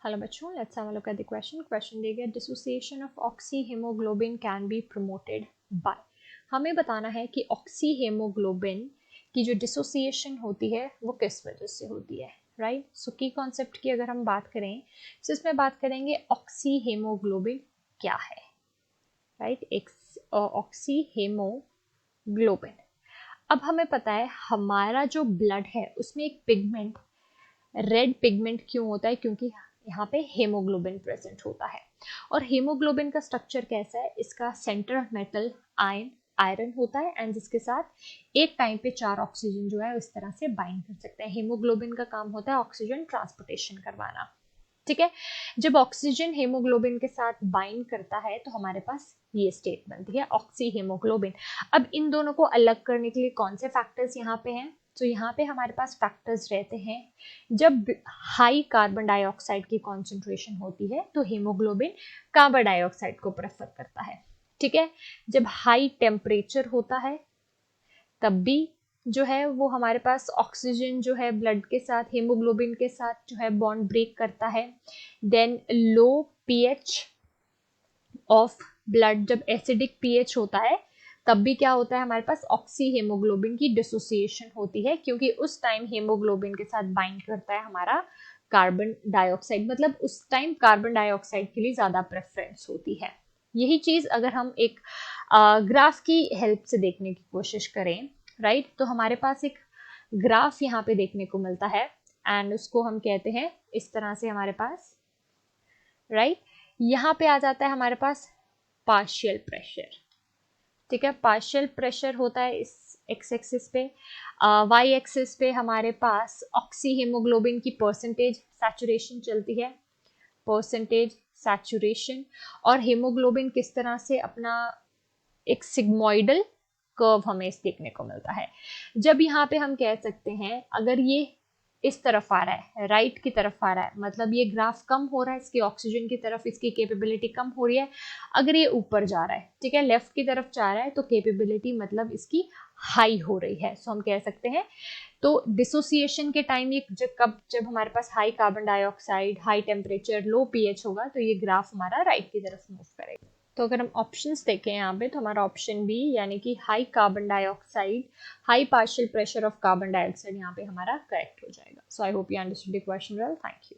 Hello बच्चों, let's have a look at the question दिया गया dissociation of oxy haemoglobin can be promoted by. हमें बताना है कि ऑक्सी हीमोग्लोबिन की जो डिसोसिएशन होती है वो किस वजह से होती है, राइट। सो की कॉन्सेप्ट की अगर हम बात करें तो इसमें बात करेंगे ऑक्सी हीमोग्लोबिन क्या है, राइट। ऑक्सी हीमोग्लोबिन, अब हमें पता है हमारा जो ब्लड है उसमें एक पिगमेंट, रेड पिगमेंट क्यों होता है, क्योंकि यहाँ पे हेमोग्लोबिन प्रेजेंट होता है। और हेमोग्लोबिन का स्ट्रक्चर कैसा है, इसका सेंटर मेटल आयरन होता है एंड जिसके साथ एक टाइम पे 4 ऑक्सीजन जो है इस तरह से बाइंड कर सकते हैं। हेमोग्लोबिन का काम होता है ऑक्सीजन ट्रांसपोर्टेशन करवाना, ठीक है। जब ऑक्सीजन हेमोग्लोबिन के साथ बाइंड करता है तो हमारे पास ये स्टेट बनती है ऑक्सी हेमोग्लोबिन। अब इन दोनों को अलग करने के लिए कौन से फैक्टर्स यहाँ पे हैं, तो यहाँ पे हमारे पास फैक्टर्स रहते हैं। जब हाई कार्बन डाइऑक्साइड की कॉन्सेंट्रेशन होती है तो हेमोग्लोबिन कार्बन डाइऑक्साइड को प्रेफर करता है, ठीक है। जब हाई टेम्परेचर होता है तब भी जो है वो हमारे पास ऑक्सीजन जो है ब्लड के साथ हेमोग्लोबिन के साथ जो है बॉन्ड ब्रेक करता है। Then low pH of blood, जब एसिडिक पीएच होता है तब भी क्या होता है, हमारे पास ऑक्सी हेमोग्लोबिन की डिसोसिएशन होती है, क्योंकि उस टाइम हेमोग्लोबिन के साथ बाइंड करता है हमारा कार्बन डाइऑक्साइड, मतलब उस टाइम कार्बन डाइऑक्साइड के लिए ज्यादा प्रेफरेंस होती है। यही चीज अगर हम एक ग्राफ की हेल्प से देखने की कोशिश करें, राइट, तो हमारे पास एक ग्राफ यहाँ पे देखने को मिलता है एंड उसको हम कहते हैं इस तरह से हमारे पास, राइट। यहाँ पे आ जाता है हमारे पास पार्शियल प्रेशर, ठीक है। पार्शियल प्रेशर होता है इस एक्स एक्सिस पे, वाई एक्सिस पे हमारे पास ऑक्सी हीमोग्लोबिन की परसेंटेज सैचुरेशन चलती है, परसेंटेज सैचुरेशन, और हीमोग्लोबिन किस तरह से अपना एक सिग्मोइडल कर्व हमें इस देखने को मिलता है। जब यहाँ पे हम कह सकते हैं अगर ये इस तरफ आ रहा है, राइट की तरफ आ रहा है, मतलब ये ग्राफ कम हो रहा है, इसकी ऑक्सीजन की तरफ इसकी कैपेबिलिटी कम हो रही है। अगर ये ऊपर जा रहा है, ठीक है, लेफ्ट की तरफ जा रहा है, तो कैपेबिलिटी मतलब इसकी हाई हो रही है, सो हम कह सकते हैं। तो डिसोसिएशन के टाइम ये जब हमारे पास high carbon dioxide, high temperature, low pH होगा तो ये ग्राफ हमारा राइट की तरफ मूव करेगा। तो अगर हम ऑप्शंस देखें यहाँ पे तो हमारा ऑप्शन बी यानी कि high carbon dioxide, high partial pressure of carbon dioxide यहाँ पे हमारा करेक्ट हो जाएगा। So I hope you understood the question well, thank you.